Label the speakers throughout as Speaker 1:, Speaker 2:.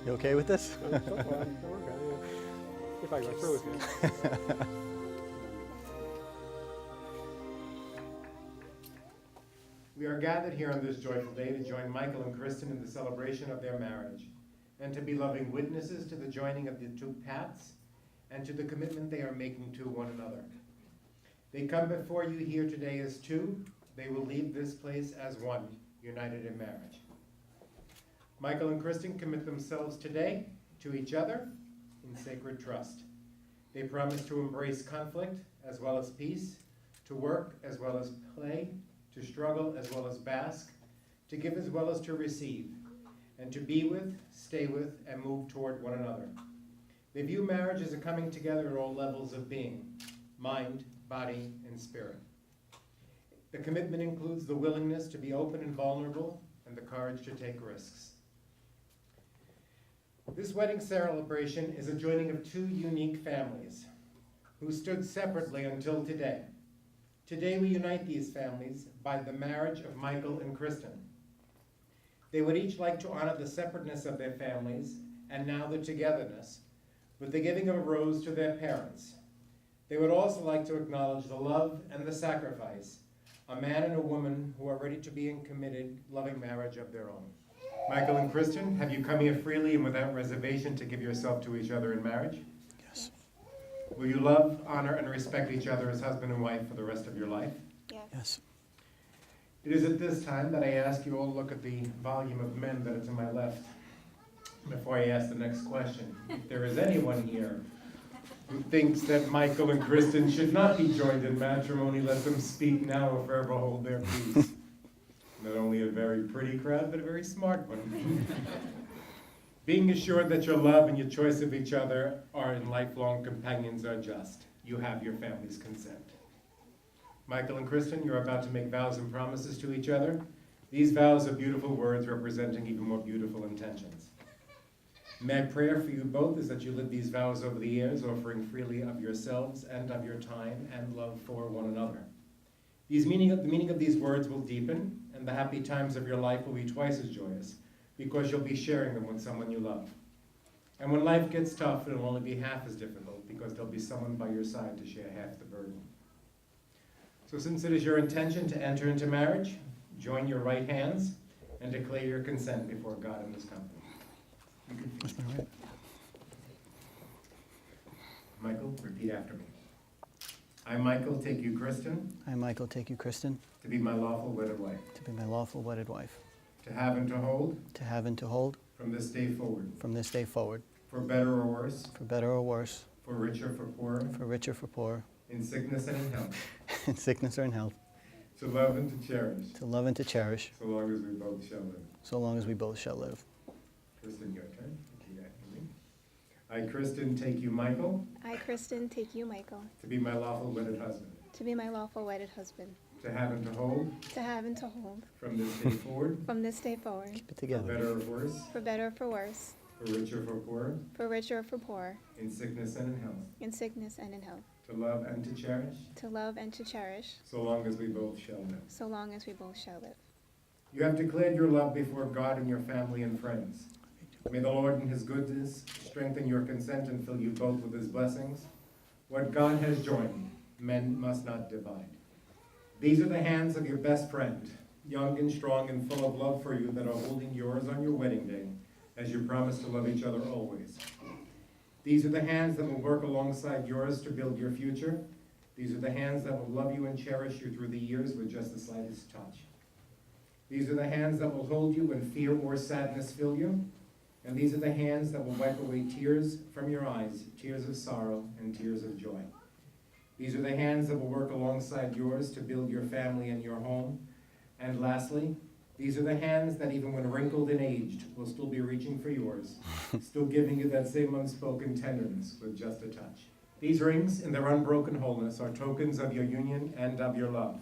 Speaker 1: You okay with this?
Speaker 2: So far, we're good, yeah. If I go through with it.
Speaker 3: We are gathered here on this joyful day to join Michael and Kristen in the celebration of their marriage, and to be loving witnesses to the joining of the two paths and to the commitment they are making to one another. They come before you here today as two. They will leave this place as one, united in marriage. Michael and Kristen commit themselves today to each other in sacred trust. They promise to embrace conflict as well as peace, to work as well as play, to struggle as well as bask, to give as well as to receive, and to be with, stay with, and move toward one another. They view marriage as a coming together at all levels of being, mind, body, and spirit. The commitment includes the willingness to be open and vulnerable and the courage to take risks. This wedding celebration is a joining of two unique families who stood separately until today. Today we unite these families by the marriage of Michael and Kristen. They would each like to honor the separateness of their families and now the togetherness with the giving of a rose to their parents. They would also like to acknowledge the love and the sacrifice, a man and a woman who are ready to be in committed, loving marriage of their own. Michael and Kristen, have you come here freely and without reservation to give yourself to each other in marriage?
Speaker 1: Yes.
Speaker 3: Will you love, honor, and respect each other as husband and wife for the rest of your life?
Speaker 4: Yes.
Speaker 1: Yes.
Speaker 3: It is at this time that I ask you all to look at the volume of men that are to my left before I ask the next question. If there is anyone here who thinks that Michael and Kristen should not be joined in matrimony, let them speak now or forever hold their peace. Not only a very pretty crowd, but a very smart one. Being assured that your love and your choice of each other are in lifelong companions are just. You have your family's consent. Michael and Kristen, you're about to make vows and promises to each other. These vows are beautiful words representing even more beautiful intentions. My prayer for you both is that you live these vows over the years, offering freely of yourselves and of your time and love for one another. The meaning of these words will deepen, and the happy times of your life will be twice as joyous, because you'll be sharing them with someone you love. And when life gets tough, it'll only be half as difficult, because there'll be someone by your side to share half the burden. So since it is your intention to enter into marriage, join your right hands and declare your consent before God and this company. You can
Speaker 1: That's my right.
Speaker 3: Michael, repeat after me. I, Michael, take you, Kristen,
Speaker 1: I, Michael, take you, Kristen,
Speaker 3: to be my lawful wedded wife,
Speaker 1: to be my lawful wedded wife,
Speaker 3: to have and to hold,
Speaker 1: to have and to hold,
Speaker 3: from this day forward,
Speaker 1: from this day forward,
Speaker 3: for better or worse,
Speaker 1: for better or worse,
Speaker 3: for richer, for poorer,
Speaker 1: for richer, for poor,
Speaker 3: in sickness and in health,
Speaker 1: in sickness or in health,
Speaker 3: to love and to cherish,
Speaker 1: to love and to cherish,
Speaker 3: so long as we both shall live.
Speaker 1: so long as we both shall live.
Speaker 3: Kristen, your turn. Repeat after me. I, Kristen, take you, Michael,
Speaker 4: I, Kristen, take you, Michael,
Speaker 3: to be my lawful wedded husband,
Speaker 4: to be my lawful wedded husband,
Speaker 3: to have and to hold,
Speaker 4: to have and to hold,
Speaker 3: from this day forward,
Speaker 4: from this day forward,
Speaker 1: Keep it
Speaker 3: for
Speaker 1: together.
Speaker 3: better or worse,
Speaker 4: for better or for worse,
Speaker 3: for richer, for poorer,
Speaker 4: for richer or for poor,
Speaker 3: in sickness and in health,
Speaker 4: in sickness and in health,
Speaker 3: to love and to cherish,
Speaker 4: to love and to cherish,
Speaker 3: so long as we both shall live.
Speaker 4: so long as we both shall live.
Speaker 3: You have declared your love before God and your family and friends. May the Lord in his goodness strengthen your consent and fill you both with his blessings. What God has joined, men must not divide. These are the hands of your best friend, young and strong and full of love for you, that are holding yours on your wedding day, as you promise to love each other always. These are the hands that will work alongside yours to build your future. These are the hands that will love you and cherish you through the years with just the slightest touch. These are the hands that will hold you when fear or sadness fill you. And these are the hands that will wipe away tears from your eyes, tears of sorrow and tears of joy. These are the hands that will work alongside yours to build your family and your home. And lastly, these are the hands that even when wrinkled and aged will still be reaching for yours, still giving you that same unspoken tenderness with just a touch. These rings, in their unbroken wholeness, are tokens of your union and of your love.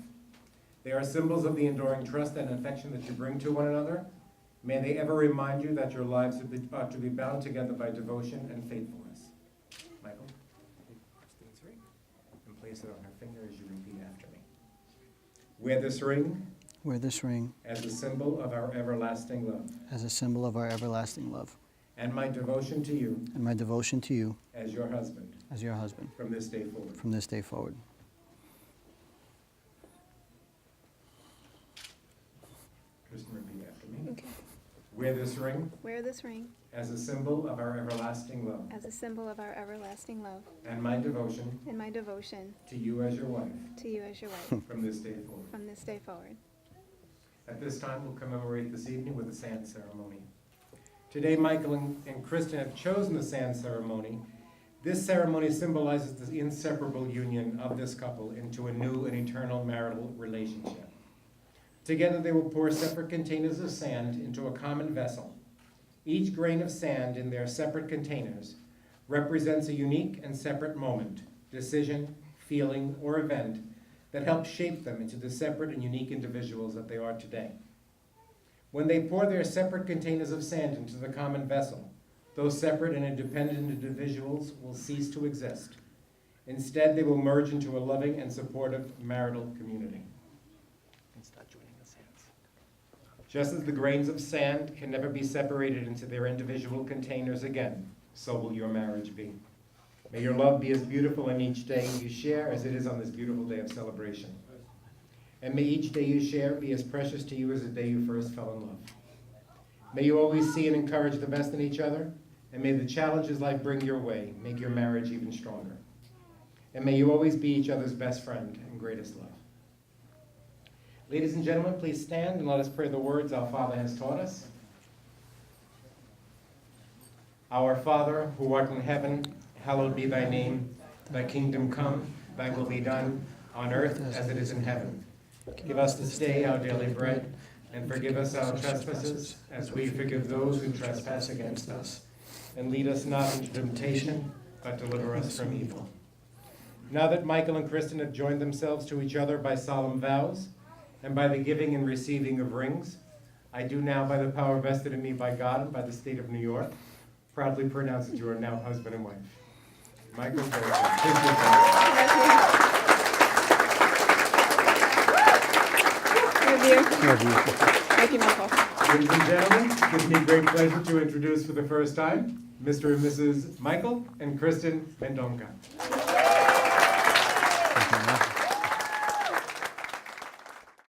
Speaker 3: They are symbols of the enduring trust and affection that you bring to one another. May they ever remind you that your lives are to be bound together by devotion and faithfulness. Michael, take Kristen's ring and place it on her finger as you repeat after me. Wear this ring
Speaker 1: Wear this ring
Speaker 3: as a symbol of our everlasting love,
Speaker 1: as a symbol of our everlasting love,
Speaker 3: and my devotion to you
Speaker 1: and my devotion to you
Speaker 3: as your husband
Speaker 1: as your husband
Speaker 3: from this day forward.
Speaker 1: from this day forward.
Speaker 3: Kristen, repeat after me.
Speaker 4: Okay.
Speaker 3: Wear this ring
Speaker 4: Wear this ring
Speaker 3: as a symbol of our everlasting love
Speaker 4: as a symbol of our everlasting love
Speaker 3: and my devotion
Speaker 4: and my devotion
Speaker 3: to you as your wife
Speaker 4: to you as your wife
Speaker 3: from this day forward.
Speaker 4: from this day forward.
Speaker 3: At this time, we'll commemorate this evening with a sand ceremony. Today, Michael and Kristen have chosen the sand ceremony. This ceremony symbolizes the inseparable union of this couple into a new and eternal marital relationship. Together, they will pour separate containers of sand into a common vessel. Each grain of sand in their separate containers represents a unique and separate moment, decision, feeling, or event that helped shape them into the separate and unique individuals that they are today. When they pour their separate containers of sand into the common vessel, those separate and independent individuals will cease to exist. Instead, they will merge into a loving and supportive marital community. Just as the grains of sand can never be separated into their individual containers again, so will your marriage be. May your love be as beautiful in each day you share as it is on this beautiful day of celebration. And may each day you share be as precious to you as the day you first fell in love. May you always see and encourage the best in each other, and may the challenges life bring your way make your marriage even stronger. And may you always be each other's best friend and greatest love. Ladies and gentlemen, please stand and let us pray the words our Father has taught us. Our Father, who art in heaven, hallowed be thy name. Thy kingdom come, thy will be done, on earth as it is in heaven. Give us this day our daily bread, and forgive us our trespasses, as we forgive those who trespass against us. And lead us not into temptation, but deliver us from evil. Now that Michael and Kristen have joined themselves to each other by solemn vows, and by the giving and receiving of rings, I do now, by the power vested in me by God and by the state of New York, proudly pronounce that you are now husband and wife. Michael, kiss your
Speaker 4: Love you. Thank you, Michael.
Speaker 3: Ladies and gentlemen, it gives me great pleasure to introduce for the first time Mr. and Mrs. Michael and Kristen Mendonca.
Speaker 1: Thank you.